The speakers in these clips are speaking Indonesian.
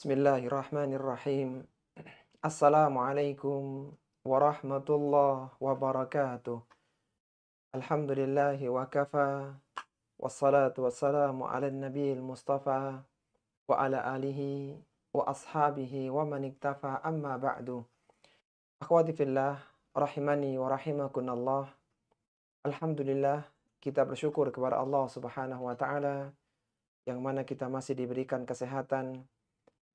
Bismillahirrahmanirrahim. Assalamualaikum warahmatullahi wabarakatuh. Alhamdulillahi wa kafa. Wassalatu wassalamu ala nabiyil mustafa wa ala alihi wa ashabihi wa man iktafa amma ba'du. Akhwati fillah, rahimani wa rahimakunallah. Alhamdulillah, kita bersyukur kepada Allah Subhanahu wa taala yang mana kita masih diberikan kesehatan,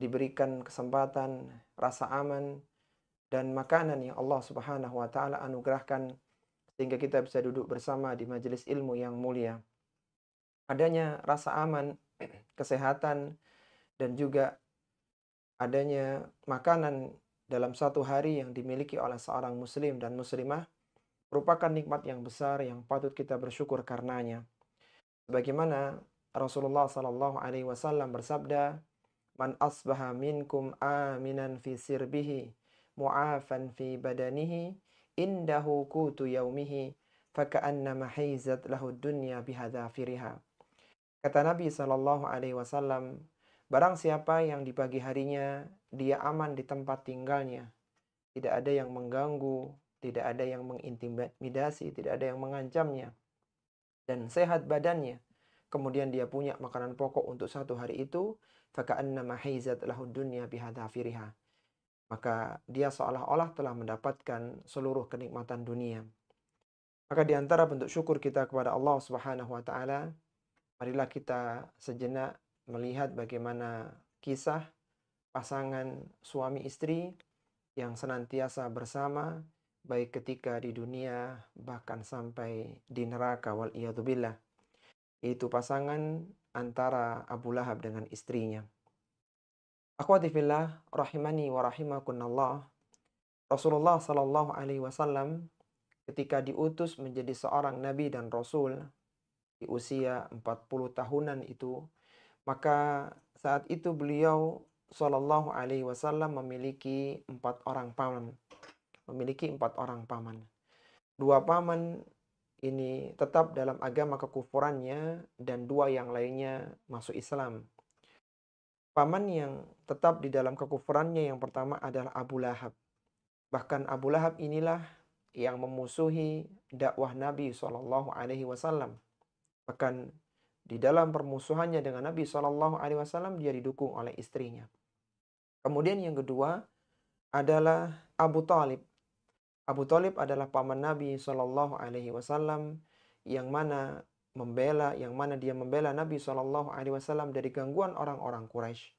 diberikan kesempatan, rasa aman, dan makanan yang Allah Subhanahu wa taala anugerahkan sehingga kita bisa duduk bersama di majelis ilmu yang mulia. Adanya rasa aman, kesehatan, dan juga adanya makanan dalam satu hari yang dimiliki oleh seorang muslim dan muslimah merupakan nikmat yang besar yang patut kita bersyukur karenanya. Sebagaimana Rasulullah sallallahu alaihi wasallam bersabda, "Man asbaha minkum aminan fi sirbihi mu'afan fi badanihi indahu qutu yaumihi faka'annama haizat lahu dunya bihadzafiriha." Kata Nabi sallallahu alaihi wasallam, barang siapa yang di pagi harinya dia aman di tempat tinggalnya, tidak ada yang mengganggu, tidak ada yang mengintimidasi, tidak ada yang mengancamnya, dan sehat badannya, kemudian dia punya makanan pokok untuk satu hari itu, faka'annama haizat lahu dunya bihadzafiriha, maka dia seolah-olah telah mendapatkan seluruh kenikmatan dunia. Maka di antara bentuk syukur kita kepada Allah Subhanahu wa taala, marilah kita sejenak melihat bagaimana kisah pasangan suami istri yang senantiasa bersama baik ketika di dunia bahkan sampai di neraka wal iyadzubillah, yaitu pasangan antara Abu Lahab dengan istrinya. Akhwati fillah, rahimani wa rahimakunallah. Rasulullah sallallahu alaihi wasallam ketika diutus menjadi seorang nabi dan rasul di usia 40 tahunan itu, maka saat itu beliau sallallahu alaihi wasallam memiliki empat orang paman. Dua paman ini tetap dalam agama kekufurannya dan dua yang lainnya masuk Islam. Paman yang tetap di dalam kekufurannya yang pertama adalah Abu Lahab. Bahkan Abu Lahab inilah yang memusuhi dakwah Nabi Shallallahu Alaihi Wasallam. Bahkan di dalam permusuhannya dengan Nabi Shallallahu Alaihi Wasallam dia didukung oleh istrinya. Kemudian yang kedua adalah Abu Talib. Abu Talib adalah paman Nabi Shallallahu Alaihi Wasallam yang mana dia membela Nabi Shallallahu Alaihi Wasallam dari gangguan orang-orang Quraisy.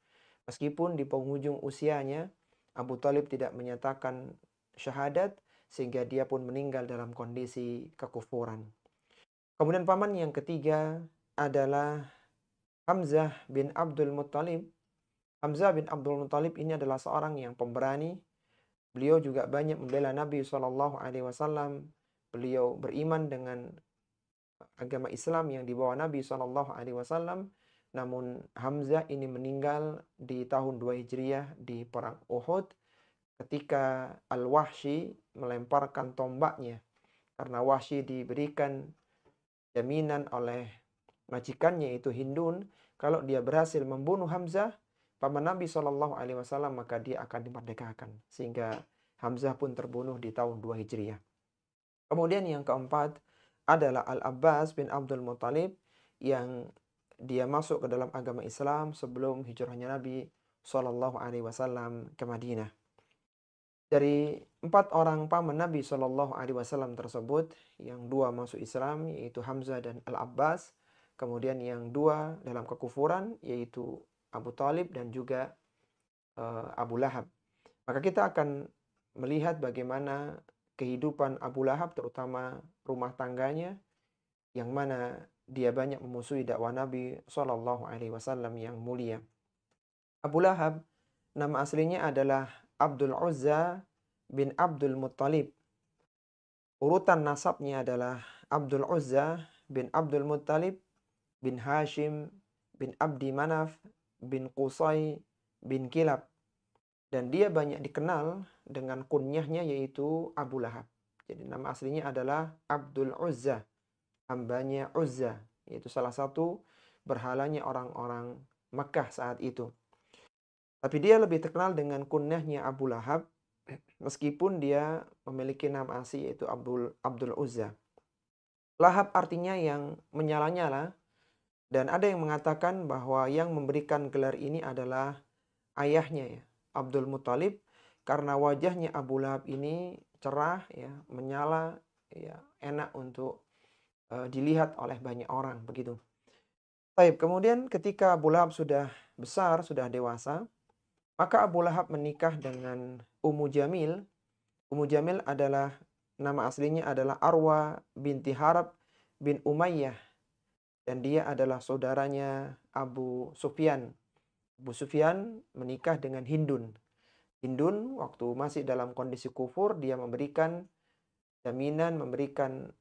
Meskipun di penghujung usianya Abu Talib tidak menyatakan syahadat sehingga dia pun meninggal dalam kondisi kekufuran. Kemudian paman yang ketiga adalah Hamzah bin Abdul Muttalib. Hamzah bin Abdul Muttalib ini adalah seorang yang pemberani. Beliau juga banyak membela Nabi Shallallahu Alaihi Wasallam. Beliau beriman dengan agama Islam yang dibawa Nabi Shallallahu Alaihi Wasallam. Namun Hamzah ini meninggal di tahun 2 Hijriah di perang Uhud ketika Al-Wahsy melemparkan tombaknya. Karena Wahsy diberikan jaminan oleh majikannya yaitu Hindun, kalau dia berhasil membunuh Hamzah, paman Nabi Shallallahu Alaihi Wasallam, maka dia akan dimerdekakan. Sehingga Hamzah pun terbunuh di tahun 2 Hijriah. Kemudian yang keempat adalah Al-Abbas bin Abdul Muttalib yang dia masuk ke dalam agama Islam sebelum hijrahnya Nabi Shallallahu Alaihi Wasallam ke Madinah. Dari empat orang paman Nabi Shallallahu Alaihi Wasallam tersebut, yang dua masuk Islam yaitu Hamzah dan Al-Abbas, kemudian yang dua dalam kekufuran yaitu Abu Talib dan juga Abu Lahab. Maka kita akan melihat bagaimana kehidupan Abu Lahab, terutama rumah tangganya, yang mana dia banyak memusuhi dakwah Nabi Shallallahu Alaihi Wasallam yang mulia. Abu Lahab nama aslinya adalah Abdul Uzza bin Abdul Muttalib. Urutan nasabnya adalah Abdul Uzza bin Abdul Muttalib bin Hashim bin Abdi Manaf bin Qusay bin Kilab. Dan dia banyak dikenal dengan kunyahnya yaitu Abu Lahab. Jadi nama aslinya adalah Abdul Uzza, hambanya Uzza, yaitu salah satu berhalanya orang-orang Mekah saat itu. Tapi dia lebih terkenal dengan kunyahnya Abu Lahab, meskipun dia memiliki nama asli yaitu Abdul Uzza. Lahab artinya yang menyala-nyala, dan ada yang mengatakan bahwa yang memberikan gelar ini adalah ayahnya ya, Abdul Muthalib, karena wajahnya Abu Lahab ini cerah ya, menyala ya, enak untuk dilihat oleh banyak orang begitu. Baik, kemudian ketika Abu Lahab sudah besar, sudah dewasa, maka Abu Lahab menikah dengan Ummu Jamil. Ummu Jamil adalah nama aslinya adalah Arwa binti Harab bin Umayyah, dan dia adalah saudaranya Abu Sufyan. Abu Sufyan menikah dengan Hindun. Hindun waktu masih dalam kondisi kufur, dia memberikan jaminan, memberikan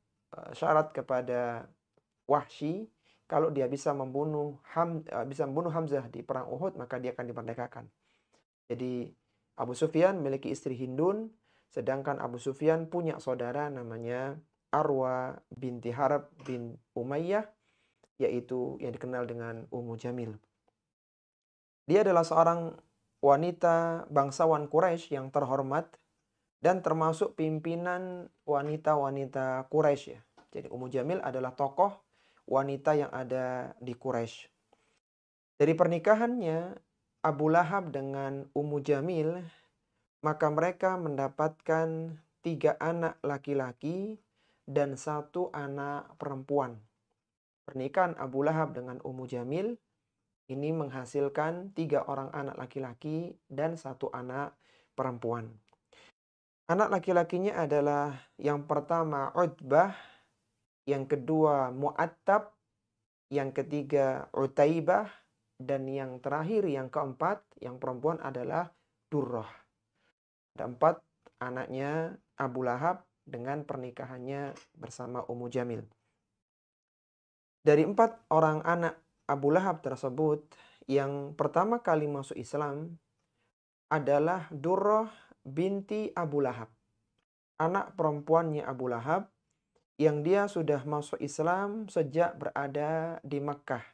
syarat kepada Wahsy, kalau dia bisa membunuh Hamzah di perang Uhud, maka dia akan dimerdekakan. Jadi Abu Sufyan memiliki istri Hindun, sedangkan Abu Sufyan punya saudara namanya Arwa binti Harab bin Umayyah, yaitu yang dikenal dengan Ummu Jamil. Dia adalah seorang wanita bangsawan Quraisy yang terhormat dan termasuk pimpinan wanita-wanita Quraisy ya. Jadi Ummu Jamil adalah tokoh wanita yang ada di Quraisy. Dari pernikahannya Abu Lahab dengan Ummu Jamil, maka mereka mendapatkan 3 anak laki-laki dan 1 anak perempuan. Pernikahan Abu Lahab dengan Ummu Jamil ini menghasilkan 3 orang anak laki-laki dan 1 anak perempuan. Anak laki-lakinya adalah yang pertama Utbah, yang kedua Mu'attab, yang ketiga Utaibah, dan yang terakhir, yang keempat, yang perempuan adalah Durrah. Ada 4 anaknya Abu Lahab dengan pernikahannya bersama Ummu Jamil. Dari 4 orang anak Abu Lahab tersebut, yang pertama kali masuk Islam adalah Durrah binti Abu Lahab. Anak perempuannya Abu Lahab, yang dia sudah masuk Islam sejak berada di Makkah.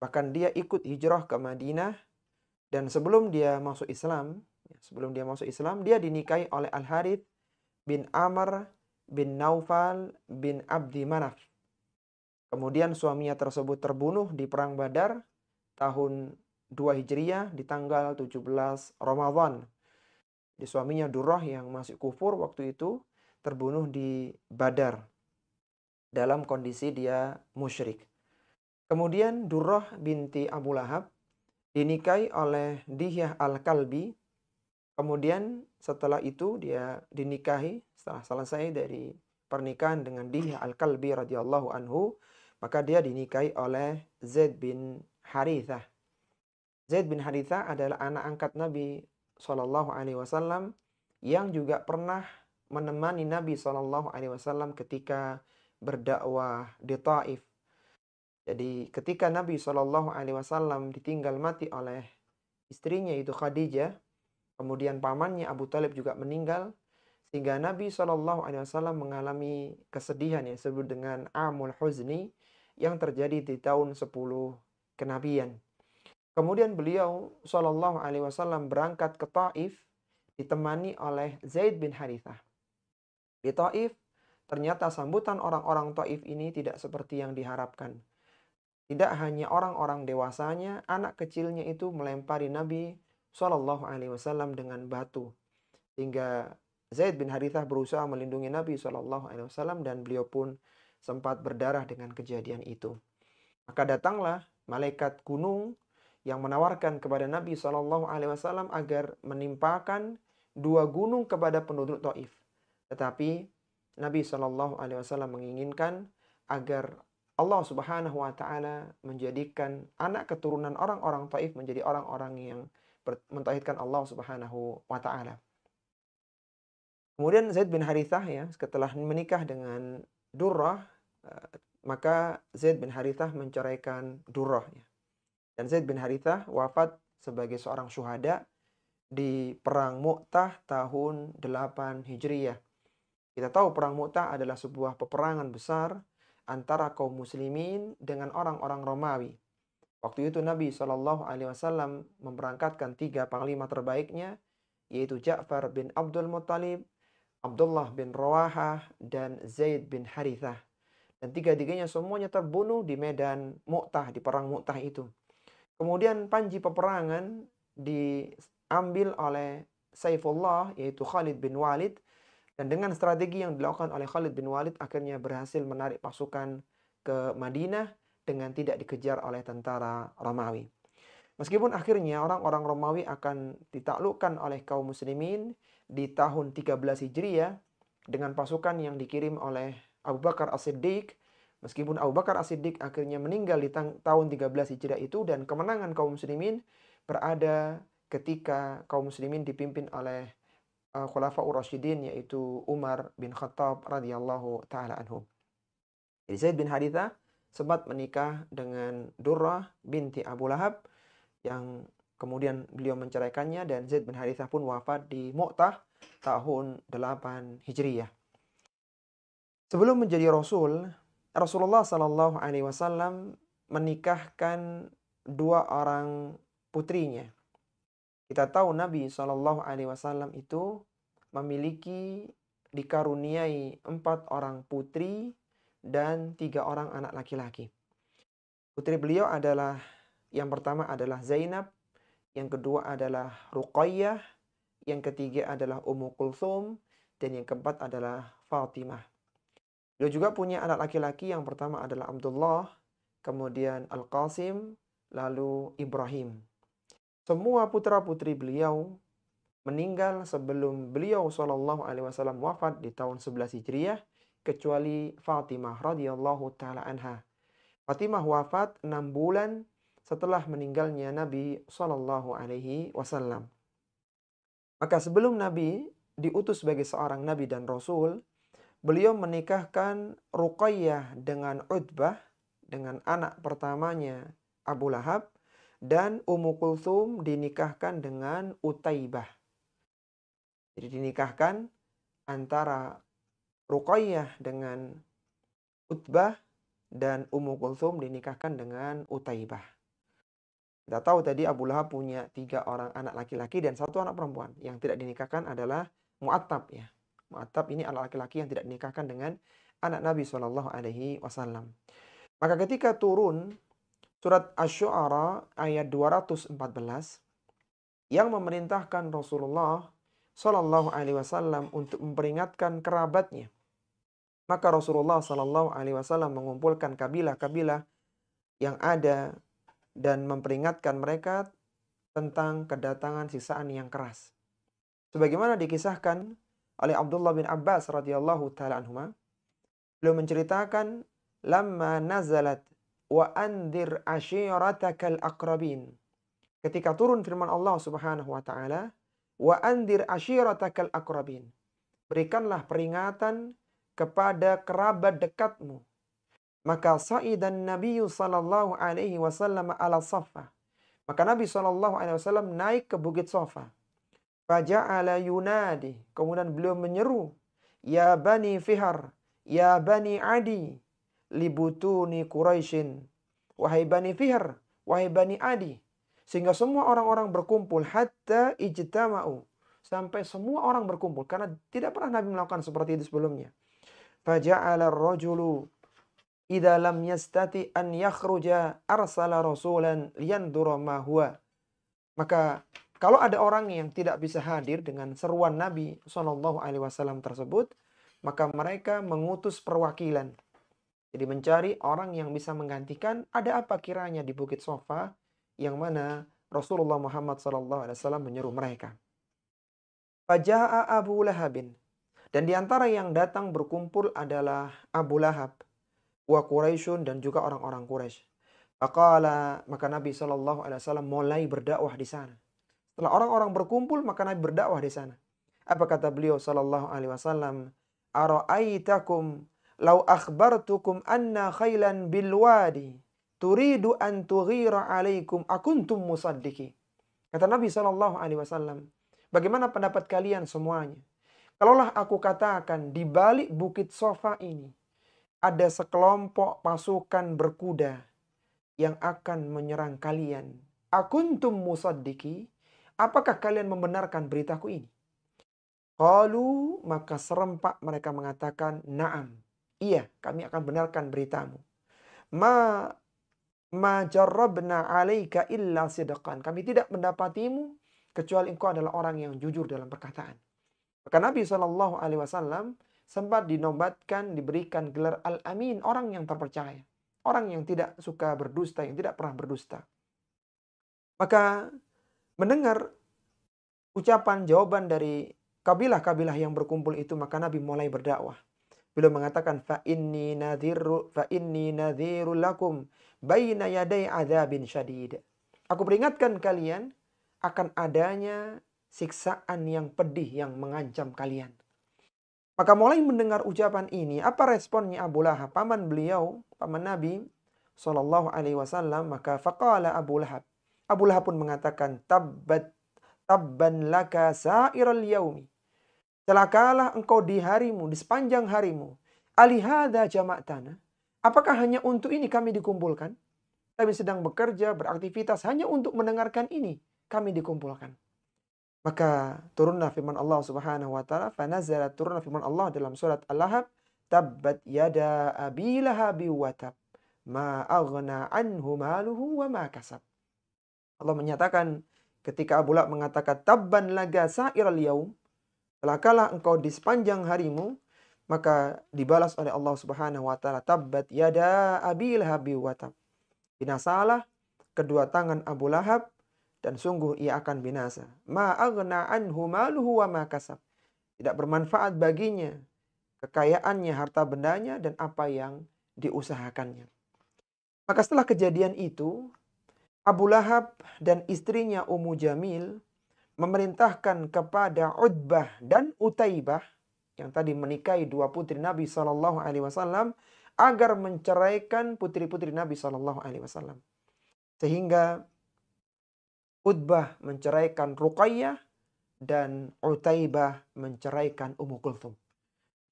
Bahkan dia ikut hijrah ke Madinah, dan sebelum dia masuk Islam, dia dinikahi oleh Al-Harith bin Amr bin Naufal bin Abdi Manaf. Kemudian suaminya tersebut terbunuh di perang Badar tahun 2 Hijriah di tanggal 17 Ramadan. Di suaminya Durrah yang masih kufur waktu itu terbunuh di Badar dalam kondisi dia musyrik. Kemudian Durrah binti Abu Lahab dinikahi oleh Dihyah Al-Kalbi. Kemudian setelah itu dia dinikahi, setelah selesai dari pernikahan dengan Dihyah Al-Kalbi radhiyallahu anhu, maka dia dinikahi oleh Zaid bin Harithah. Zaid bin Harithah adalah anak angkat Nabi SAW yang juga pernah menemani Nabi SAW ketika berdakwah di Taif. Jadi ketika Nabi SAW ditinggal mati oleh istrinya itu Khadijah, kemudian pamannya Abu Talib juga meninggal, sehingga Nabi SAW mengalami kesedihan yang disebut dengan Amul Huzni yang terjadi di tahun 10 kenabian. Kemudian beliau SAW berangkat ke Taif ditemani oleh Zaid bin Harithah. Di Taif, ternyata sambutan orang-orang Taif ini tidak seperti yang diharapkan. Tidak hanya orang-orang dewasanya, anak kecilnya itu melempari Nabi SAW dengan batu. Sehingga Zaid bin Harithah berusaha melindungi Nabi SAW dan beliau pun sempat berdarah dengan kejadian itu. Maka datanglah malaikat gunung yang menawarkan kepada Nabi SAW agar menimpakan 2 gunung kepada penduduk Taif. Tetapi Nabi SAW menginginkan agar Allah Subhanahu wa Ta'ala menjadikan anak keturunan orang-orang Taif menjadi orang-orang yang mentauhidkan Allah Subhanahu wa Ta'ala. Kemudian Zaid bin Harithah ya, setelah menikah dengan Durrah, maka Zaid bin Harithah menceraikan Durrah ya. Dan Zaid bin Harithah wafat sebagai seorang syuhada di perang Mu'tah tahun 8 Hijriyah. Kita tahu perang Mu'tah adalah sebuah peperangan besar antara kaum muslimin dengan orang-orang Romawi. Waktu itu Nabi SAW memberangkatkan 3 panglima terbaiknya, yaitu Ja'far bin Abdul Muttalib, Abdullah bin Rawahah, dan Zaid bin Harithah. Dan tiga-tiganya semuanya terbunuh di medan Mu'tah, di perang Mu'tah itu. Kemudian panji peperangan diambil oleh Saifullah, yaitu Khalid bin Walid. Dan dengan strategi yang dilakukan oleh Khalid bin Walid, akhirnya berhasil menarik pasukan ke Madinah dengan tidak dikejar oleh tentara Romawi. Meskipun akhirnya orang-orang Romawi akan ditaklukkan oleh kaum muslimin di tahun 13 Hijriah dengan pasukan yang dikirim oleh Abu Bakar As-Siddiq. Meskipun Abu Bakar As-Siddiq akhirnya meninggal di tahun 13 Hijriah itu, dan kemenangan kaum muslimin berada ketika kaum muslimin dipimpin oleh Khulafaur Rasyidin, yaitu Umar bin Khattab radhiyallahu taala anhu. Jadi Zaid bin Harithah sempat menikah dengan Durrah binti Abu Lahab, yang kemudian beliau menceraikannya, dan Zaid bin Harithah pun wafat di Mu'tah tahun 8 Hijriyah. Sebelum menjadi Rasul, Rasulullah Sallallahu Alaihi Wasallam menikahkan 2 orang putrinya. Kita tahu Nabi Sallallahu Alaihi Wasallam itu memiliki, dikaruniai 4 orang putri dan 3 orang anak laki-laki. Putri beliau adalah, yang pertama adalah Zainab, yang kedua adalah Ruqayyah, yang ketiga adalah Ummu Kulthum, dan yang keempat adalah Fatimah. Beliau juga punya anak laki-laki, yang pertama adalah Abdullah, kemudian Al-Qasim, lalu Ibrahim. Semua putra-putri beliau meninggal sebelum beliau SAW wafat di tahun 11 Hijriah, kecuali Fatimah radhiyallahu taala anha. Fatimah wafat 6 bulan setelah meninggalnya Nabi Shallallahu Alaihi Wasallam. Maka sebelum Nabi diutus sebagai seorang Nabi dan Rasul, beliau menikahkan Ruqayyah dengan Utbah, dengan anak pertamanya Abu Lahab, dan Ummu Kulthum dinikahkan dengan Utaibah. Jadi dinikahkan antara Ruqayyah dengan Utbah, dan Ummu Kulthum dinikahkan dengan Utaibah. Kita tahu tadi Abu Lahab punya 3 orang anak laki-laki dan 1 anak perempuan. Yang tidak dinikahkan adalah Mu'attab ya. Mu'attab ini anak laki-laki yang tidak dinikahkan dengan anak Nabi SAW. Maka ketika turun surat Asy-Syu'ara ayat 214 yang memerintahkan Rasulullah SAW untuk memperingatkan kerabatnya, maka Rasulullah SAW mengumpulkan kabilah-kabilah yang ada dan memperingatkan mereka tentang kedatangan siksaan yang keras. Sebagaimana dikisahkan oleh Abdullah bin Abbas radhiyallahu taala anhuma, beliau menceritakan, lamma nazalat wa anzir ashiratakal aqrabin. Ketika turun firman Allah Subhanahu wa taala, wa anzir ashiratakal aqrabin. Berikanlah peringatan kepada kerabat dekatmu. Maka sa'idan Nabi sallallahu alaihi wasallam ala Safa. Maka Nabi sallallahu alaihi wasallam naik ke Bukit Safa. Faja'ala yunadi. Kemudian beliau menyeru, ya bani Fihar, ya bani Adi, libutuni Quraisyin. Wahai bani Fihar, wahai bani Adi. Sehingga semua orang-orang berkumpul, hatta ijtama'u. Sampai semua orang berkumpul, karena tidak pernah Nabi melakukan seperti itu sebelumnya. Faja'ala ar-rajulu idza lam yastati an yakhruja arsala rasulan liyandura ma huwa. Maka kalau ada orang yang tidak bisa hadir dengan seruan Nabi SAW tersebut, maka mereka mengutus perwakilan. Jadi mencari orang yang bisa menggantikan, ada apa kiranya di Bukit Safa, yang mana Rasulullah Muhammad SAW menyeru mereka. Faja'a Abu Lahabin. Dan di antara yang datang berkumpul adalah Abu Lahab, wa Quraisyun, dan juga orang-orang Quraisy. Faqala, maka Nabi SAW mulai berdakwah di sana. Setelah orang-orang berkumpul, maka Nabi berdakwah di sana. Apa kata beliau sallallahu alaihi wasallam? Ara'aitakum law akhbartukum anna khailan bil wadi turidu an tughira alaikum akuntum musaddiqi. Kata Nabi sallallahu alaihi wasallam, bagaimana pendapat kalian semuanya? Kalaulah aku katakan di balik Bukit Safa ini ada sekelompok pasukan berkuda yang akan menyerang kalian. Akuntum musaddiki? Apakah kalian membenarkan beritaku ini? Qalu, maka serempak mereka mengatakan, na'am. Iya, kami akan benarkan beritamu. Ma jarrabna 'alaika illa sidqan. Kami tidak mendapatimu kecuali engkau adalah orang yang jujur dalam perkataan. Maka Nabi Shallallahu alaihi wasallam sempat dinobatkan, diberikan gelar Al-Amin, orang yang terpercaya. Orang yang tidak suka berdusta, yang tidak pernah berdusta. Maka mendengar ucapan jawaban dari kabilah-kabilah yang berkumpul itu, maka Nabi mulai berdakwah. Beliau mengatakan, fa inni nadhirul lakum baina yaday adzabin syadid. Aku peringatkan kalian akan adanya siksaan yang pedih yang mengancam kalian. Maka mulai mendengar ucapan ini, apa responnya Abu Lahab? Paman beliau, paman Nabi sallallahu alaihi wasallam, maka faqala Abu Lahab. Abu Lahab pun mengatakan, tabban laka sa'iral yaumi. Celakalah engkau di harimu, di sepanjang harimu. Alihada jama'tana. Apakah hanya untuk ini kami dikumpulkan? Kami sedang bekerja, beraktivitas hanya untuk mendengarkan ini kami dikumpulkan. Maka turunlah firman Allah Subhanahu wa taala, fanazala, turunlah firman Allah dalam surat Al-Lahab, tabbat yada abi lahabi wa tab, ma aghna anhu maluhu wa ma kasab. Allah menyatakan ketika Abu Lahab mengatakan tabban laga sa'iral yaum, celakalah engkau di sepanjang harimu, maka dibalas oleh Allah Subhanahu wa taala, tabbat yada abi lahabi wa tab. Binasalah kedua tangan Abu Lahab dan sungguh ia akan binasa. Ma aghna anhu maluhu wa ma kasab. Tidak bermanfaat baginya kekayaannya, harta bendanya, dan apa yang diusahakannya. Maka setelah kejadian itu, Abu Lahab dan istrinya Ummu Jamil memerintahkan kepada Utbah dan Utaibah yang tadi menikahi dua putri Nabi Shallallahu alaihi wasallam agar menceraikan putri-putri Nabi Shallallahu alaihi wasallam. Sehingga Utbah menceraikan Ruqayyah dan Utaibah menceraikan Ummu Kulthum.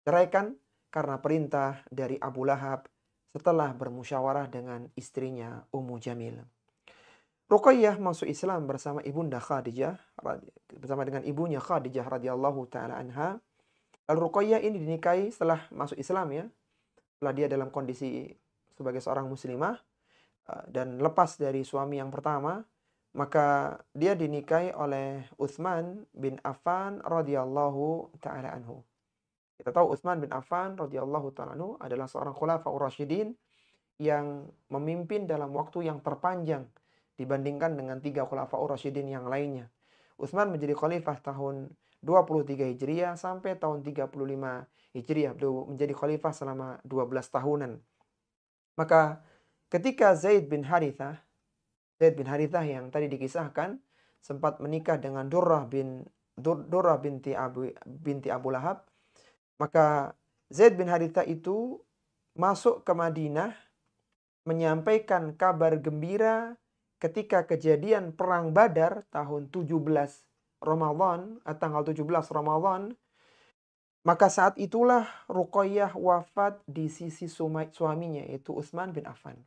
Ceraikan karena perintah dari Abu Lahab setelah bermusyawarah dengan istrinya Ummu Jamil. Ruqayyah masuk Islam bersama ibunda Khadijah, bersama dengan ibunya Khadijah radhiyallahu taala anha. Lalu Ruqayyah ini dinikahi setelah masuk Islam ya. Setelah dia dalam kondisi sebagai seorang muslimah dan lepas dari suami yang pertama, maka dia dinikahi oleh Utsman bin Affan radhiyallahu taala anhu. Kita tahu Utsman bin Affan radhiyallahu taala anhu adalah seorang khulafaur rasyidin yang memimpin dalam waktu yang terpanjang dibandingkan dengan 3 khulafaur rasyidin yang lainnya. Utsman menjadi khalifah tahun 23 Hijriah sampai tahun 35 Hijriah. Beliau menjadi khalifah selama 12 tahunan. Maka ketika Zaid bin Harithah yang tadi dikisahkan sempat menikah dengan Durrah binti Abu Lahab, maka Zaid bin Harithah itu masuk ke Madinah menyampaikan kabar gembira ketika kejadian perang Badar tahun 17 Ramadan, tanggal 17 Ramadan. Maka saat itulah Ruqayyah wafat di sisi suaminya yaitu Utsman bin Affan.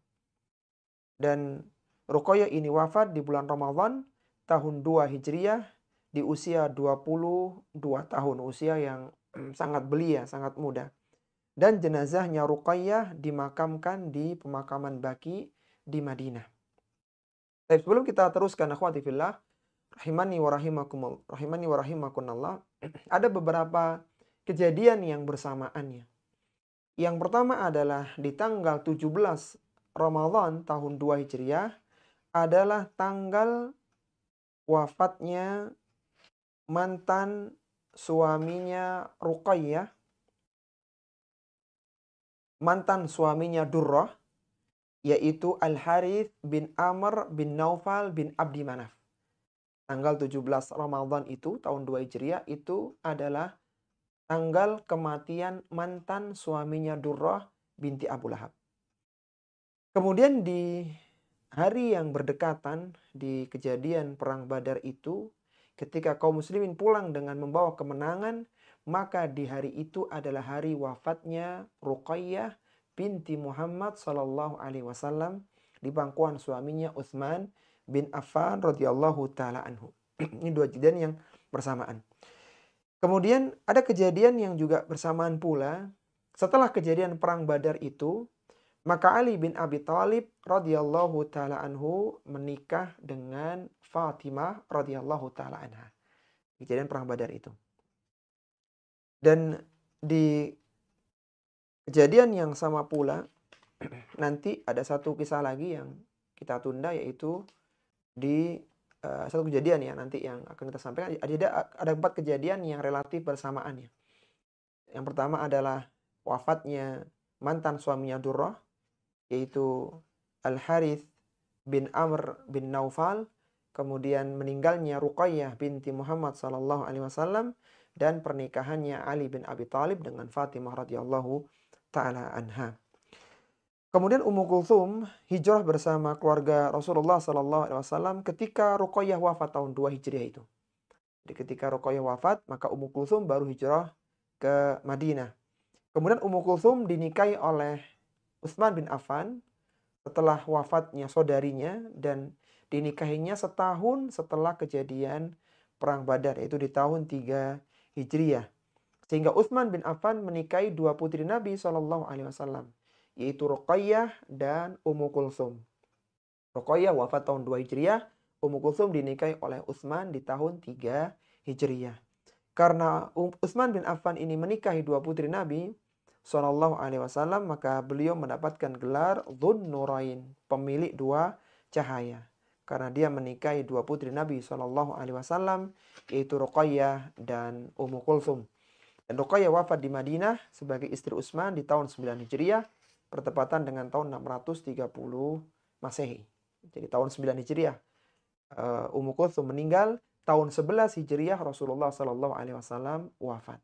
Dan Ruqayyah ini wafat di bulan Ramadan tahun 2 Hijriah di usia 22 tahun, usia yang sangat belia, sangat muda. Dan jenazahnya Ruqayyah dimakamkan di pemakaman Baqi di Madinah. Tapi sebelum kita teruskan akhwati fillah, rahimani wa rahimakumullah, ada beberapa kejadian yang bersamaannya. Yang pertama adalah di tanggal 17 Ramadan tahun 2 Hijriah adalah tanggal wafatnya mantan suaminya Ruqayyah, mantan suaminya Durrah, yaitu Al-Harith bin Amr bin Naufal bin Abdi Manaf. Tanggal 17 Ramadan itu, tahun 2 Hijriah, itu adalah tanggal kematian mantan suaminya Durrah binti Abu Lahab. Kemudian di hari yang berdekatan di kejadian perang Badar itu, ketika kaum muslimin pulang dengan membawa kemenangan, maka di hari itu adalah hari wafatnya Ruqayyah binti Muhammad sallallahu alaihi wasallam di pangkuan suaminya Utsman bin Affan radhiyallahu taala anhu. Ini dua kejadian yang bersamaan. Kemudian ada kejadian yang juga bersamaan pula. Setelah kejadian perang Badar itu, maka Ali bin Abi Thalib radhiyallahu taala anhu menikah dengan Fatimah radhiyallahu taala anha. Kejadian perang Badar itu. Dan di kejadian yang sama pula nanti ada satu kisah lagi yang kita tunda, yaitu di satu kejadian ya nanti yang akan kita sampaikan. Ada 4 kejadian yang relatif bersamaan ya. Yang pertama adalah wafatnya mantan suaminya Durrah, yaitu Al-Harith bin Amr bin Naufal. Kemudian meninggalnya Ruqayyah binti Muhammad sallallahu alaihi wasallam, dan pernikahannya Ali bin Abi Thalib dengan Fatimah radhiyallahu taala anha. Kemudian Ummu Kulthum hijrah bersama keluarga Rasulullah sallallahu alaihi wasallam ketika Ruqayyah wafat tahun 2 Hijriah itu. Jadi ketika Ruqayyah wafat, maka Ummu Kulthum baru hijrah ke Madinah. Kemudian Ummu Kulthum dinikahi oleh Utsman bin Affan setelah wafatnya saudarinya, dan dinikahinya setahun setelah kejadian perang Badar, yaitu di tahun 3 Hijriah. Sehingga Utsman bin Affan menikahi 2 putri Nabi sallallahu alaihi wasallam, yaitu Ruqayyah dan Ummu Kulthum. Ruqayyah wafat tahun 2 Hijriah, Ummu Kulthum dinikahi oleh Utsman di tahun 3 Hijriah. Karena Utsman bin Affan ini menikahi 2 putri Nabi sallallahu alaihi wasallam, maka beliau mendapatkan gelar Dzun Nurain, pemilik 2 cahaya. Karena dia menikahi 2 putri Nabi sallallahu alaihi wasallam, yaitu Ruqayyah dan Ummu Kulthum. Dan Ruqayyah wafat di Madinah sebagai istri Utsman di tahun 9 Hijriah, bertepatan dengan tahun 630 Masehi. Jadi tahun 9 Hijriah Ummu Kulthum meninggal, tahun 11 Hijriah Rasulullah sallallahu alaihi wasallam wafat.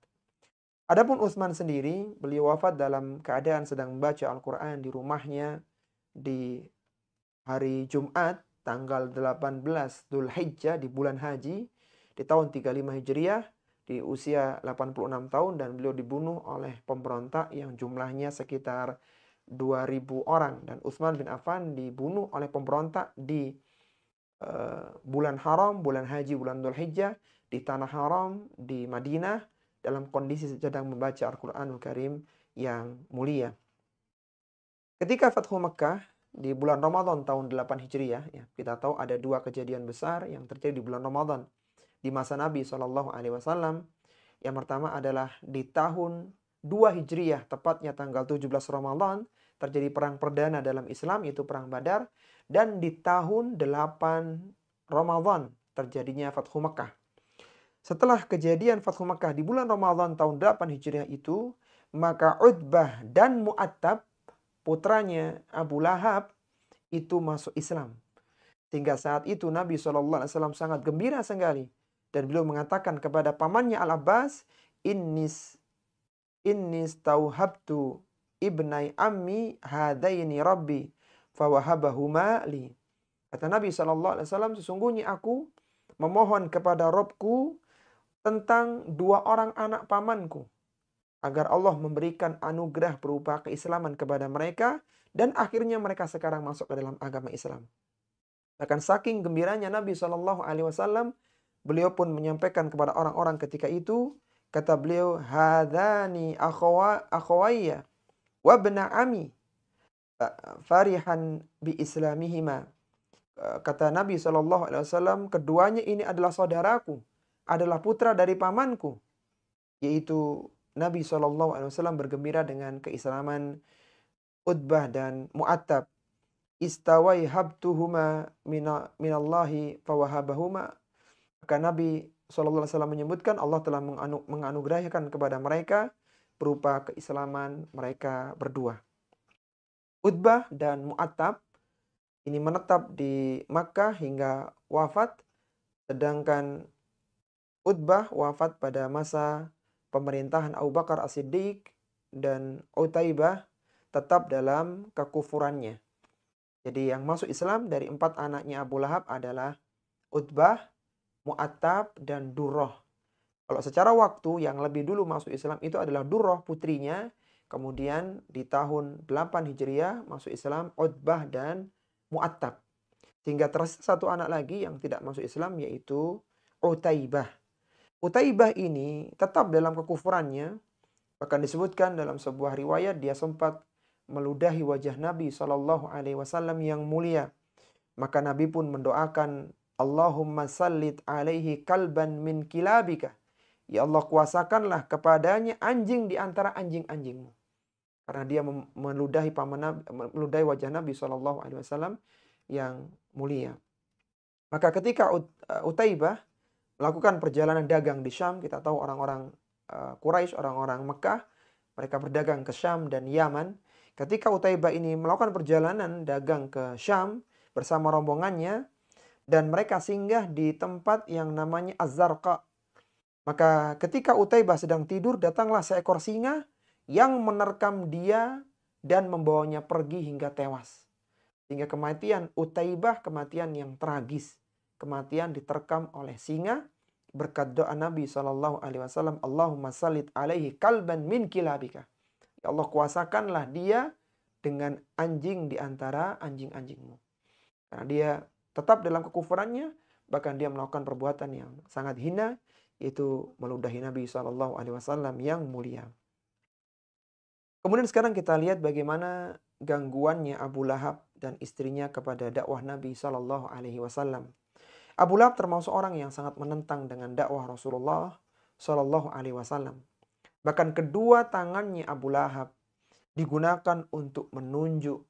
Adapun Utsman sendiri, beliau wafat dalam keadaan sedang membaca Al-Qur'an di rumahnya di hari Jumat tanggal 18 Dzulhijjah di bulan Haji di tahun 35 Hijriah di usia 86 tahun, dan beliau dibunuh oleh pemberontak yang jumlahnya sekitar 2.000 orang. Dan Utsman bin Affan dibunuh oleh pemberontak di bulan haram, bulan haji, bulan Dzulhijjah, di tanah haram di Madinah, dalam kondisi sedang membaca Al-Quranul Karim yang mulia. Ketika Fathu Mekkah di bulan Ramadan tahun 8 Hijriah, ya, kita tahu ada 2 kejadian besar yang terjadi di bulan Ramadan di masa Nabi Shallallahu Alaihi Wasallam. Yang pertama adalah di tahun 2 Hijriah, tepatnya tanggal 17 Ramadan, terjadi perang perdana dalam Islam, yaitu perang Badar. Dan di tahun 8 Ramadan terjadinya Fathu Mekkah. Setelah kejadian Fathu Mekkah di bulan Ramadan tahun 8 Hijriah itu, maka Utbah dan Mu'attab, putranya Abu Lahab, itu masuk Islam. Sehingga saat itu Nabi SAW sangat gembira sekali. Dan beliau mengatakan kepada pamannya Al-Abbas, Innis tauhabtu ibnai ammi hadaini rabbi fawahabahuma li. Kata Nabi SAW, sesungguhnya aku memohon kepada Robku tentang 2 orang anak pamanku, agar Allah memberikan anugerah berupa keislaman kepada mereka, dan akhirnya mereka sekarang masuk ke dalam agama Islam. Bahkan saking gembiranya Nabi SAW, beliau pun menyampaikan kepada orang-orang ketika itu, kata beliau, hadani akhawayya wabna ami farihan bi islamihima. Kata Nabi SAW, keduanya ini adalah saudaraku, adalah putra dari pamanku, yaitu Nabi SAW bergembira dengan keislaman Utbah dan Mu'attab. Istawai habtuhuma minallahi fawahabahuma. Maka Nabi SAW menyebutkan Allah telah menganugerahkan kepada mereka berupa keislaman mereka berdua. Utbah dan Mu'attab ini menetap di Makkah hingga wafat, sedangkan Utbah wafat pada masa pemerintahan Abu Bakar As-Siddiq, dan Utaibah tetap dalam kekufurannya. Jadi yang masuk Islam dari 4 anaknya Abu Lahab adalah Utbah, Mu'attab, dan Durrah. Kalau secara waktu yang lebih dulu masuk Islam itu adalah Durrah putrinya. Kemudian di tahun 8 Hijriah masuk Islam Utbah dan Mu'attab. Sehingga tersisa satu anak lagi yang tidak masuk Islam, yaitu Utaibah. Utaibah ini tetap dalam kekufurannya. Bahkan disebutkan dalam sebuah riwayat dia sempat meludahi wajah Nabi SAW yang mulia. Maka Nabi pun mendoakan, Allahumma sallit alaihi kalban min kilabika. Ya Allah, kuasakanlah kepadanya anjing di antara anjing-anjingmu. Karena dia meludahi wajah Nabi SAW yang mulia. Maka ketika Utaibah melakukan perjalanan dagang di Syam, kita tahu orang-orang Quraisy, orang-orang Mekah, mereka berdagang ke Syam dan Yaman. Ketika Utaibah ini melakukan perjalanan dagang ke Syam bersama rombongannya, dan mereka singgah di tempat yang namanya Az-Zarqa. Maka ketika Utaibah sedang tidur, datanglah seekor singa yang menerkam dia dan membawanya pergi hingga tewas. Sehingga kematian Utaibah, kematian yang tragis. Kematian diterkam oleh singa berkat doa Nabi SAW. Allahumma sallit alaihi kalban min kilabika. Ya Allah, kuasakanlah dia dengan anjing di antara anjing-anjingmu. Karena dia tetap dalam kekufurannya, bahkan dia melakukan perbuatan yang sangat hina, yaitu meludahi Nabi SAW yang mulia. Kemudian sekarang kita lihat bagaimana gangguannya Abu Lahab dan istrinya kepada dakwah Nabi SAW. Abu Lahab termasuk orang yang sangat menentang dengan dakwah Rasulullah SAW. Bahkan kedua tangannya Abu Lahab digunakan untuk menunjuk,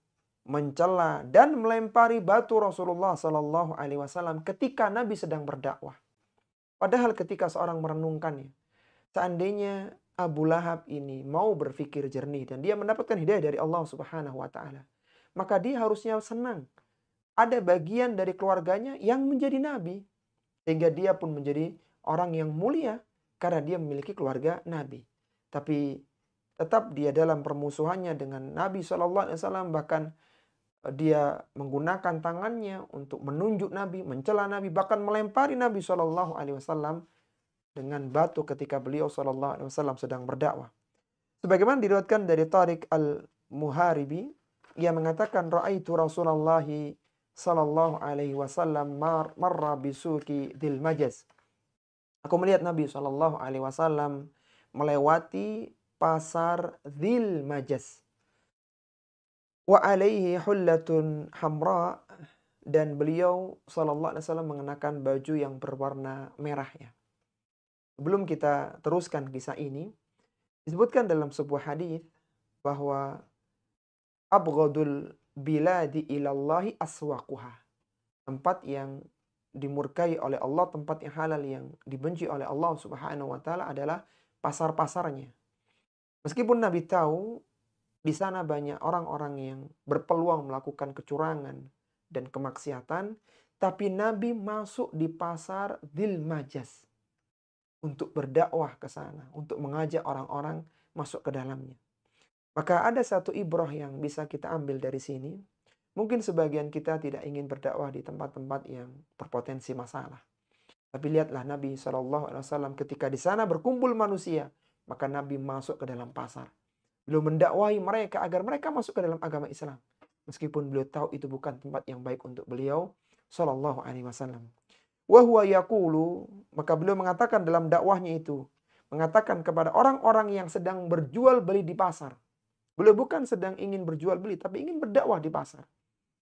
mencela, dan melempari batu Rasulullah SAW ketika Nabi sedang berdakwah. Padahal ketika seorang merenungkannya, seandainya Abu Lahab ini mau berpikir jernih dan dia mendapatkan hidayah dari Allah Subhanahu wa Ta'ala, maka dia harusnya senang. Ada bagian dari keluarganya yang menjadi nabi, sehingga dia pun menjadi orang yang mulia karena dia memiliki keluarga nabi. Tapi tetap dia dalam permusuhannya dengan Nabi SAW, bahkan dia menggunakan tangannya untuk menunjuk Nabi, mencela Nabi, bahkan melempari Nabi SAW dengan batu ketika beliau SAW sedang berdakwah. Sebagaimana diriwayatkan dari Tariq al-Muharibi, ia mengatakan, Ra'aitu Rasulullah sallallahu alaihi wasallam marra bisuki Dzil Majaz. Aku melihat Nabi sallallahu alaihi wasallam melewati pasar Dzil Majaz. Wa alaihi hullatun hamra, dan beliau sallallahu alaihi wasallam mengenakan baju yang berwarna merah ya. Sebelum kita teruskan kisah ini, disebutkan dalam sebuah hadis bahwa abghadul biladi ilallahi aswaquha. Tempat yang dimurkai oleh Allah, tempat yang halal yang dibenci oleh Allah Subhanahu wa Ta'ala adalah pasar-pasarnya. Meskipun Nabi tahu di sana banyak orang-orang yang berpeluang melakukan kecurangan dan kemaksiatan, tapi Nabi masuk di pasar Dzil Majaz untuk berdakwah ke sana, untuk mengajak orang-orang masuk ke dalamnya. Maka ada satu ibrah yang bisa kita ambil dari sini. Mungkin sebagian kita tidak ingin berdakwah di tempat-tempat yang berpotensi masalah. Tapi lihatlah Nabi SAW ketika di sana berkumpul manusia, maka Nabi masuk ke dalam pasar. Beliau mendakwahi mereka agar mereka masuk ke dalam agama Islam. Meskipun beliau tahu itu bukan tempat yang baik untuk beliau SAW. Wa huwa yaqulu, maka beliau mengatakan dalam dakwahnya itu, mengatakan kepada orang-orang yang sedang berjual beli di pasar. Beliau bukan sedang ingin berjual beli, tapi ingin berdakwah di pasar.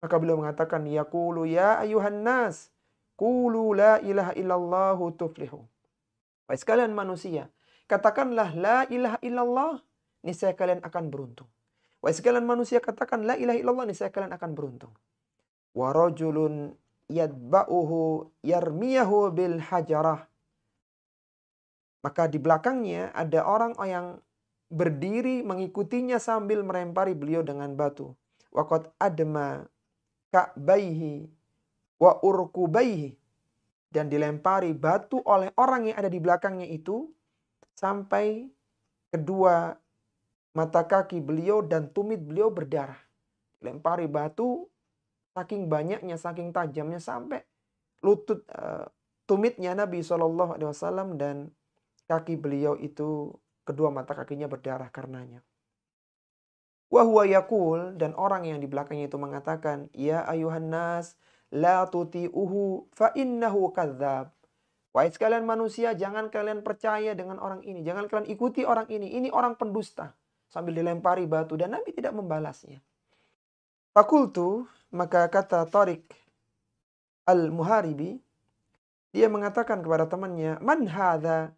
Maka beliau mengatakan, yaqulu ya ayuhan nas, qulu la ilaha illallah tuflihu. Wahai sekalian manusia, katakanlah la ilaha illallah, niscaya kalian akan beruntung. Wahai sekalian manusia, katakan la ilaha illallah, niscaya kalian akan beruntung. Wa rajulun yadba'uhu yarmiyahu bil hajarah. Maka di belakangnya ada orang yang berdiri mengikutinya sambil melempari beliau dengan batu. Waqad adma ka'baihi wa urkubaihi, dan dilempari batu oleh orang yang ada di belakangnya itu sampai kedua mata kaki beliau dan tumit beliau berdarah. Dilempari batu saking banyaknya, saking tajamnya sampai lutut tumitnya Nabi SAW dan kaki beliau itu, kedua mata kakinya berdarah karenanya. Wa huwa yaqul, dan orang yang di belakangnya itu mengatakan, ya ayuhan nas la tuti'uhu fa innahu kadzdzab. Wahai sekalian manusia, jangan kalian percaya dengan orang ini, jangan kalian ikuti orang ini orang pendusta. Sambil dilempari batu dan Nabi tidak membalasnya. Fakultu, maka kata Tariq al-Muharibi, dia mengatakan kepada temannya, man hadza?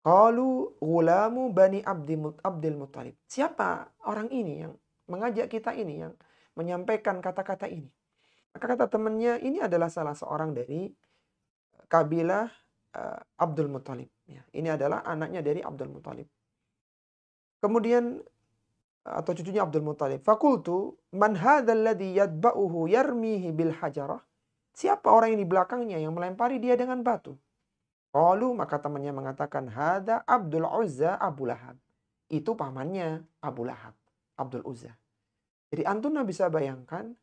Qalu ghulamu bani Abdul Muttalib. Siapa orang ini yang mengajak kita ini, yang menyampaikan kata-kata ini? Maka kata temannya, ini adalah salah seorang dari kabilah Abdul Muttalib. Ya, ini adalah anaknya dari Abdul Muttalib. Kemudian atau cucunya Abdul Muttalib. Fakultu man hadzal ladzi yadba'uhu yarmihi bil hajarah? Siapa orang yang di belakangnya yang melempari dia dengan batu? Qalu, maka temannya mengatakan, hadza Abdul Uzza Abu Lahab. Itu pamannya Abu Lahab, Abdul Uzza. Jadi antum bisa bayangkan,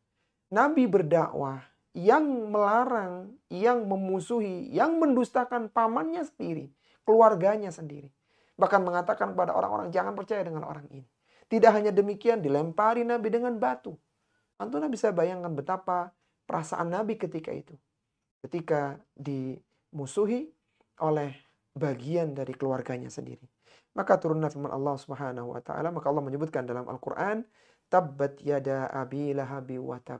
Nabi berdakwah yang melarang, yang memusuhi, yang mendustakan pamannya sendiri, keluarganya sendiri. Bahkan mengatakan kepada orang-orang, jangan percaya dengan orang ini. Tidak hanya demikian, dilempari Nabi dengan batu. Antum bisa bayangkan betapa perasaan Nabi ketika itu. Ketika dimusuhi oleh bagian dari keluarganya sendiri. Maka turunlah firman Allah Subhanahu wa taala, maka Allah menyebutkan dalam Al-Qur'an, tabbat yada abi lahabi wa tab.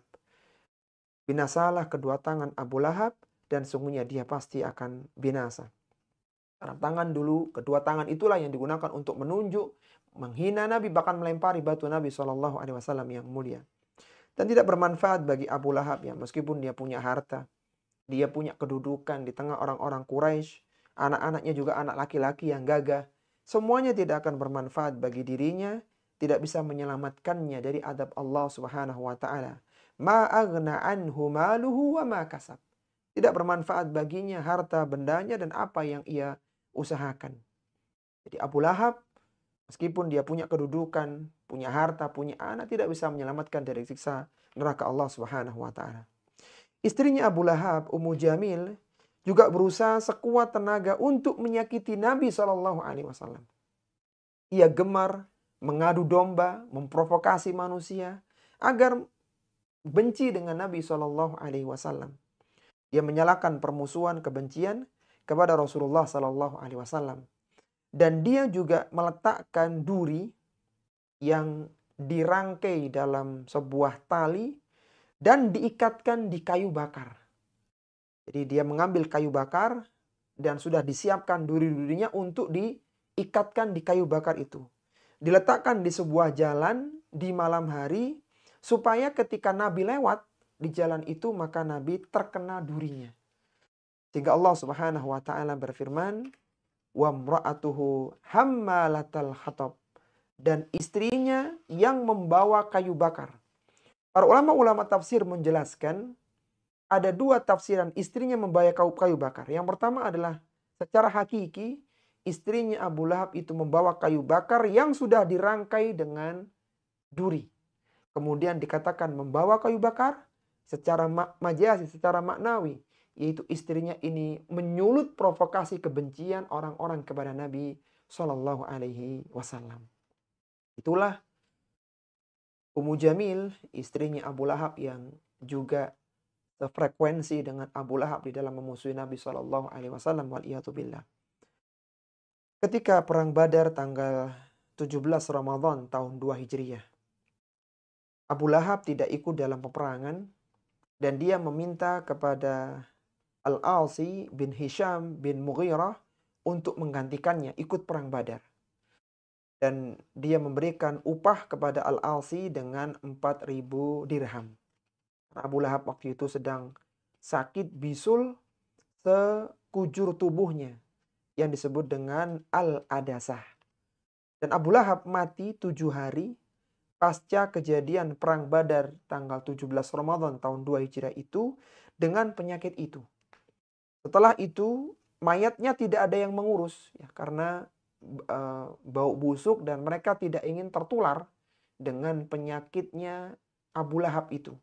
Binasalah kedua tangan Abu Lahab dan sungguhnya dia pasti akan binasa. Karena tangan dulu, kedua tangan itulah yang digunakan untuk menunjuk, menghina Nabi, bahkan melempari batu Nabi SAW yang mulia. Dan tidak bermanfaat bagi Abu Lahab ya, meskipun dia punya harta, dia punya kedudukan di tengah orang-orang Quraisy, anak-anaknya juga anak laki-laki yang gagah. Semuanya tidak akan bermanfaat bagi dirinya, tidak bisa menyelamatkannya dari adab Allah Subhanahu wa taala. Ma aghna anhu maluhu wa ma kasab. Tidak bermanfaat baginya harta bendanya dan apa yang ia usahakan. Jadi Abu Lahab, meskipun dia punya kedudukan, punya harta, punya anak, tidak bisa menyelamatkan dari siksa neraka Allah Subhanahu wa taala. Istrinya Abu Lahab, Ummu Jamil, juga berusaha sekuat tenaga untuk menyakiti Nabi SAW. Ia gemar mengadu domba, memprovokasi manusia agar benci dengan Nabi SAW. Dia menyalakan permusuhan, kebencian kepada Rasulullah SAW. Dan dia juga meletakkan duri yang dirangkai dalam sebuah tali dan diikatkan di kayu bakar. Jadi dia mengambil kayu bakar dan sudah disiapkan duri-durinya untuk diikatkan di kayu bakar itu. Diletakkan di sebuah jalan di malam hari supaya ketika Nabi lewat di jalan itu maka Nabi terkena durinya. Sehingga Allah Subhanahu wa taala berfirman, "Wa imra'atuhu hammalatal hatab." Dan istrinya yang membawa kayu bakar. Para ulama-ulama tafsir menjelaskan ada dua tafsiran istrinya membawa kayu bakar. Yang pertama adalah secara hakiki istrinya Abu Lahab itu membawa kayu bakar yang sudah dirangkai dengan duri. Kemudian dikatakan membawa kayu bakar secara majazi, secara maknawi. Yaitu istrinya ini menyulut provokasi kebencian orang-orang kepada Nabi SAW. Itulah Ummu Jamil, istrinya Abu Lahab yang juga sefrekuensi dengan Abu Lahab di dalam memusuhi Nabi SAW. Waliyatubillah. Ketika perang Badar tanggal 17 Ramadan tahun 2 Hijriah. Abu Lahab tidak ikut dalam peperangan dan dia meminta kepada Al-Asi bin Hisham bin Mughirah untuk menggantikannya ikut perang Badar. Dan dia memberikan upah kepada Al-Asi dengan 4.000 dirham. Abu Lahab waktu itu sedang sakit bisul sekujur tubuhnya yang disebut dengan Al-Adasah. Dan Abu Lahab mati 7 hari pasca kejadian perang Badar tanggal 17 Ramadan tahun 2 Hijriah itu dengan penyakit itu. Setelah itu mayatnya tidak ada yang mengurus ya, karena bau busuk dan mereka tidak ingin tertular dengan penyakitnya Abu Lahab itu.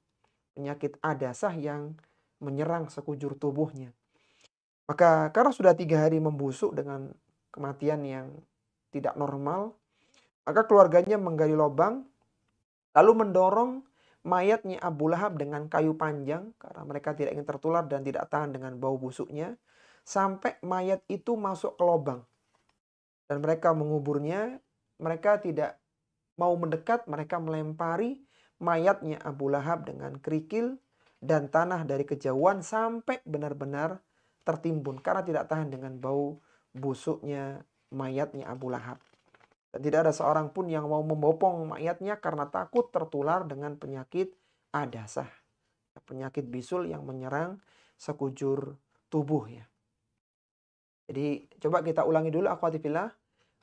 Penyakit adasah yang menyerang sekujur tubuhnya. Maka karena sudah 3 hari membusuk dengan kematian yang tidak normal, maka keluarganya menggali lubang lalu mendorong mayatnya Abu Lahab dengan kayu panjang karena mereka tidak ingin tertular dan tidak tahan dengan bau busuknya, sampai mayat itu masuk ke lubang dan mereka menguburnya. Mereka tidak mau mendekat, mereka melempari mayatnya Abu Lahab dengan kerikil dan tanah dari kejauhan sampai benar-benar tertimbun karena tidak tahan dengan bau busuknya mayatnya Abu Lahab. Dan tidak ada seorang pun yang mau membopong mayatnya karena takut tertular dengan penyakit adasah, penyakit bisul yang menyerang sekujur tubuh ya. Jadi coba kita ulangi dulu akhwati fillah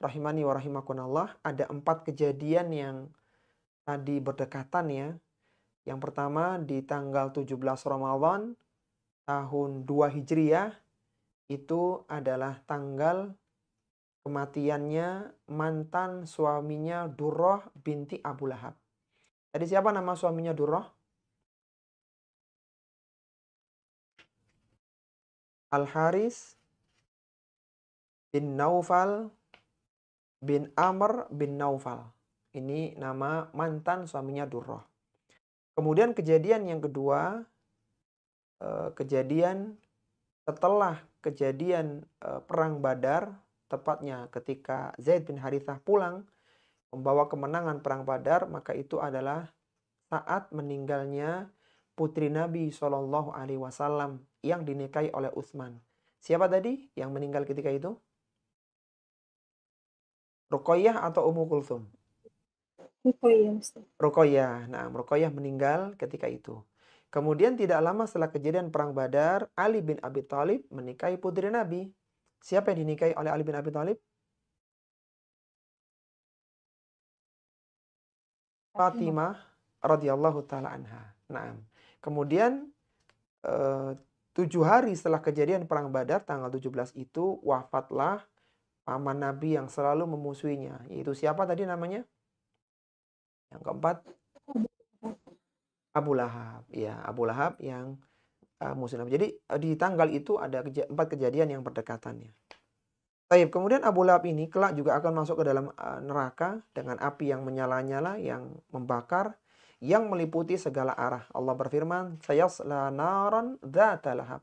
rahimani wa rahimakumullah. Ada 4 kejadian yang tadi berdekatan ya. Yang pertama di tanggal 17 Ramadan tahun 2 Hijriah, itu adalah tanggal kematiannya mantan suaminya Durrah binti Abu Lahab. Tadi siapa nama suaminya Durrah? Al-Haris bin Naufal bin Amr bin Naufal. Ini nama mantan suaminya Durrah. Kemudian kejadian yang kedua, kejadian setelah kejadian Perang Badar, tepatnya ketika Zaid bin Harithah pulang membawa kemenangan Perang Badar, maka itu adalah saat meninggalnya putri Nabi Shallallahu Alaihi Wasallam yang dinikahi oleh Utsman. Siapa tadi yang meninggal ketika itu? Ruqayyah atau Ummu Kulthum? Ruqayyah, Ustaz. Ruqayyah. Nah, Ruqayyah meninggal ketika itu. Kemudian tidak lama setelah kejadian Perang Badar, Ali bin Abi Thalib menikahi putri Nabi. Siapa yang dinikahi oleh Ali bin Abi Thalib? Fatimah radhiyallahu taala anha. Nah, kemudian 7 hari setelah kejadian Perang Badar tanggal 17 itu wafatlah paman Nabi yang selalu memusuhinya. Yaitu siapa tadi namanya? Yang keempat, Abu Lahab. Ya, Abu Lahab yang musuh Nabi. Jadi di tanggal itu ada 4 kejadian yang berdekatannya. Baik, kemudian Abu Lahab ini kelak juga akan masuk ke dalam neraka dengan api yang menyala-nyala, yang membakar, yang meliputi segala arah. Allah berfirman, sayasla naran dzata lahab.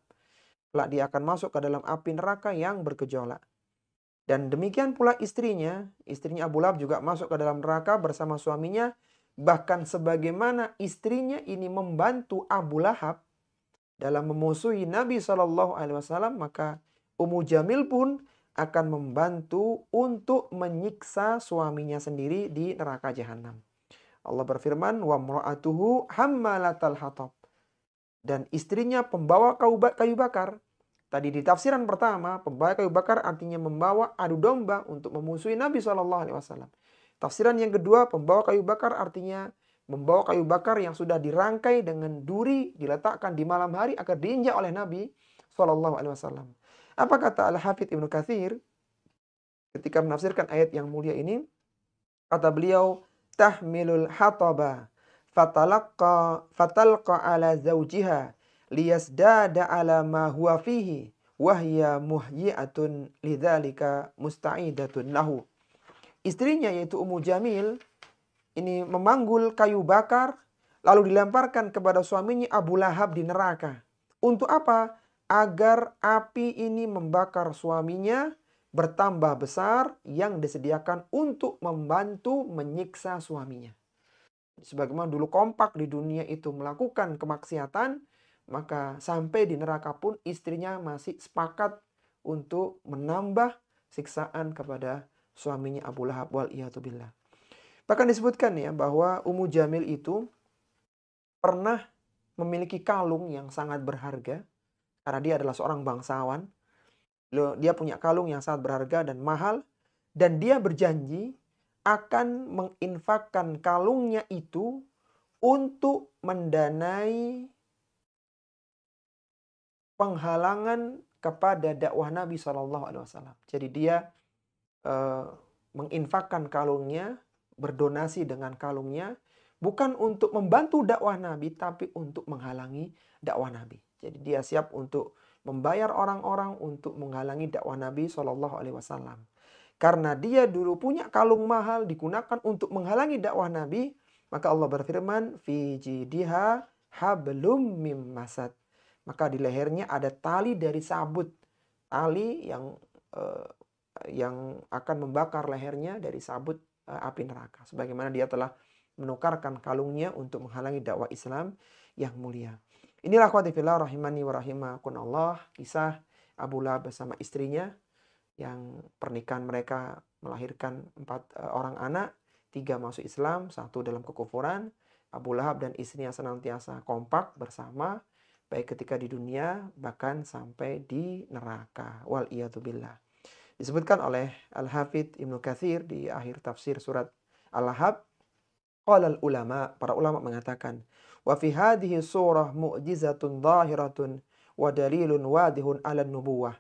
Kelak dia akan masuk ke dalam api neraka yang bergejolak. Dan demikian pula istrinya Abu Lahab juga masuk ke dalam neraka bersama suaminya. Bahkan sebagaimana istrinya ini membantu Abu Lahab dalam memusuhi Nabi SAW, maka Ummu Jamil pun akan membantu untuk menyiksa suaminya sendiri di neraka jahanam. Allah berfirman, wa mra'atuhu hammalatal hatab. Dan istrinya pembawa kayu bakar. Tadi di tafsiran pertama, pembawa kayu bakar artinya membawa adu domba untuk memusuhi Nabi SAW. Tafsiran yang kedua, pembawa kayu bakar artinya membawa kayu bakar yang sudah dirangkai dengan duri, diletakkan di malam hari agar diinjak oleh Nabi SAW. Apa kata Al-Hafidz Ibnu Katsir ketika menafsirkan ayat yang mulia ini? Kata beliau, tahmilul hataba fatalqa ala zawjiha liyasdada ala ma huwa fihi wahya muhyi'atun lidzalika musta'idatun lahu. Istrinya yaitu Ummu Jamil ini memanggul kayu bakar lalu dilemparkan kepada suaminya Abu Lahab di neraka. Untuk apa? Agar api ini membakar suaminya bertambah besar yang disediakan untuk membantu menyiksa suaminya. Sebagaimana dulu kompak di dunia itu melakukan kemaksiatan, maka sampai di neraka pun istrinya masih sepakat untuk menambah siksaan kepada suaminya Abu Lahab wal'iyatubillah. Bahkan disebutkan ya bahwa Ummu Jamil itu pernah memiliki kalung yang sangat berharga karena dia adalah seorang bangsawan. Dia punya kalung yang sangat berharga dan mahal, dan dia berjanji akan menginfakkan kalungnya itu untuk mendanai penghalangan kepada dakwah Nabi SAW. Jadi dia menginfakkan kalungnya, berdonasi dengan kalungnya, bukan untuk membantu dakwah Nabi, tapi untuk menghalangi dakwah Nabi. Jadi dia siap untuk membayar orang-orang untuk menghalangi dakwah Nabi SAW. Karena dia dulu punya kalung mahal digunakan untuk menghalangi dakwah Nabi, Maka Allah berfirman, fi jidiha hablum mim masad. Maka di lehernya ada tali dari sabut. Tali eh, yang akan membakar lehernya dari sabut api neraka. Sebagaimana dia telah menukarkan kalungnya untuk menghalangi dakwah Islam yang mulia. Inilah akhwati fillah rahimani wa rahimakumullah, kisah Abu Lahab bersama istrinya yang pernikahan mereka melahirkan 4 orang anak, 3 masuk Islam, 1 dalam kekufuran. Abu Lahab dan istrinya senantiasa kompak bersama, baik ketika di dunia bahkan sampai di neraka. Wal iyadzubillah. Disebutkan oleh Al-Hafidz Ibnu Katsir di akhir tafsir surat Al-Lahab, qala ulama, para ulama mengatakan, wa fi hadhihi surah mu'jizatun zahiratun wa dalilun wadihun 'ala nubuwah.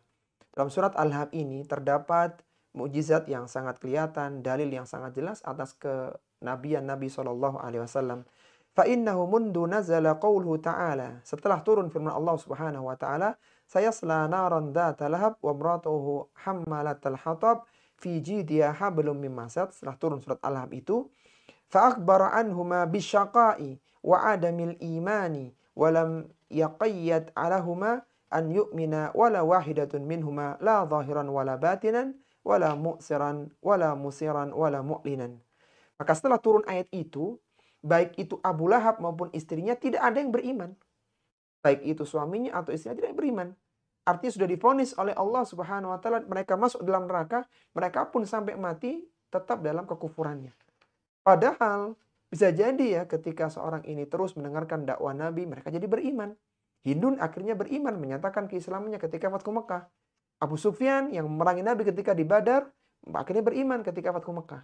Dalam surat Al-Lahab ini terdapat mukjizat yang sangat kelihatan, dalil yang sangat jelas atas kenabian Nabi Shallallahu alaihi wasallam. Fa innahu mundu nazala qauluhu ta'ala. Setelah turun firman Allah Subhanahu wa taala, sayasla naran dzata lahab wa imratuhu hammalatal hatab fi jidiha hablum mim masad. Setelah turun surat Al-Lahab itu, fa akhbara anhuma bisyaqai wa adamil imani wa lam yaqayyad alahuma an yu'mina wala wahidatun minhuma la zahiran wala batinan wala mu'siran wala musiran wala mu'linan. Maka setelah turun ayat itu, baik itu Abu Lahab maupun istrinya tidak ada yang beriman. Baik itu suaminya atau istrinya tidak beriman. Artinya sudah divonis oleh Allah Subhanahu wa taala mereka masuk dalam neraka, mereka pun sampai mati tetap dalam kekufurannya. Padahal bisa jadi ya ketika seorang ini terus mendengarkan dakwah Nabi, mereka jadi beriman. Hindun akhirnya beriman, menyatakan keislamannya ketika Fathu Mekah. Abu Sufyan yang memerangi Nabi ketika di Badar, akhirnya beriman ketika Fathu Mekah.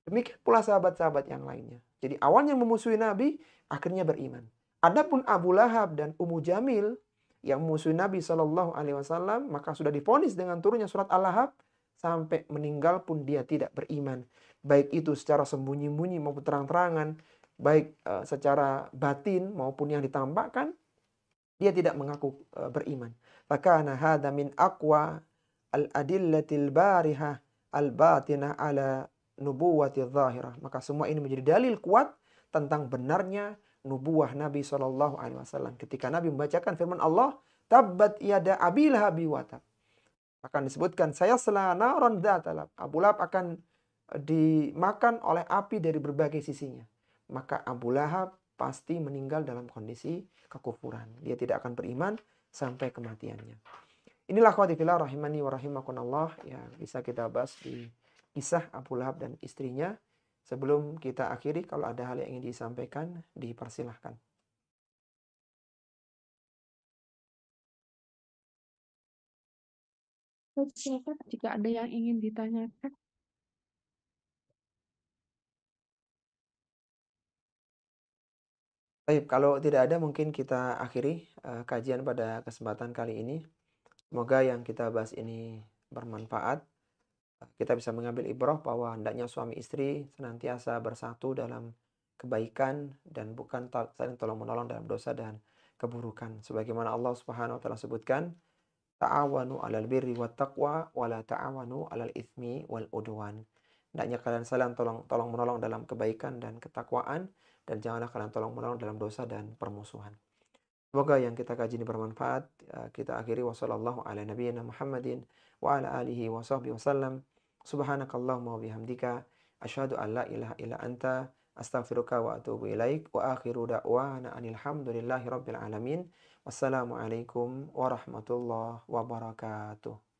Demikian pula sahabat-sahabat yang lainnya. Jadi awalnya memusuhi Nabi, akhirnya beriman. Adapun Abu Lahab dan Ummu Jamil yang memusuhi Nabi Shallallahu Alaihi Wasallam, maka sudah divonis dengan turunnya surat Al-Lahab, sampai meninggal pun dia tidak beriman. Baik itu secara sembunyi-bunyi maupun terang-terangan, baik secara batin maupun yang ditampakkan, dia tidak mengaku beriman. Fakana hadza min aqwa al-adillatil barihah al-batinah ala nubuwati zahirah. Maka semua ini menjadi dalil kuat tentang benarnya nubuwah Nabi Shallallahu alaihi wasallam. Ketika Nabi membacakan firman Allah, tabbat yada abi lahabi wa tab. Akan disebutkan, saya selana naron dzatalab. Abu Lahab akan dimakan oleh api dari berbagai sisinya. Maka Abu Lahab pasti meninggal dalam kondisi kekufuran. Dia tidak akan beriman sampai kematiannya. Inilah akhwati fillah rahimani wa rahimakumullah yang bisa kita bahas di kisah Abu Lahab dan istrinya. Sebelum kita akhiri, kalau ada hal yang ingin disampaikan, dipersilahkan. Silakan jika ada yang ingin ditanyakan. Baik, kalau tidak ada mungkin kita akhiri kajian pada kesempatan kali ini. Semoga yang kita bahas ini bermanfaat. Kita bisa mengambil ibrah bahwa hendaknya suami istri senantiasa bersatu dalam kebaikan dan bukan saling tolong-menolong dalam dosa dan keburukan. Sebagaimana Allah Subhanahu wa taala sebutkan, ta'awanu 'alal birri wat taqwa wa la ta'awanu 'alal itsmi wal udwan. Hendaknya kalian saling tolong-menolong dalam kebaikan dan ketakwaan, dan janganlah kalian tolong-menolong dalam dosa dan permusuhan. Semoga yang kita kaji ini bermanfaat. Kita akhiri wasallallahu ala nabiyyina Muhammadin wa ala alihi wa sahbihi wasallam. Subhanakallahumma wa bihamdika asyhadu an la ilaha illa anta astaghfiruka wa atubu ilaik wa akhiru da'wana anil hamdulillahi rabbil alamin. Wassalamualaikum warahmatullahi wabarakatuh.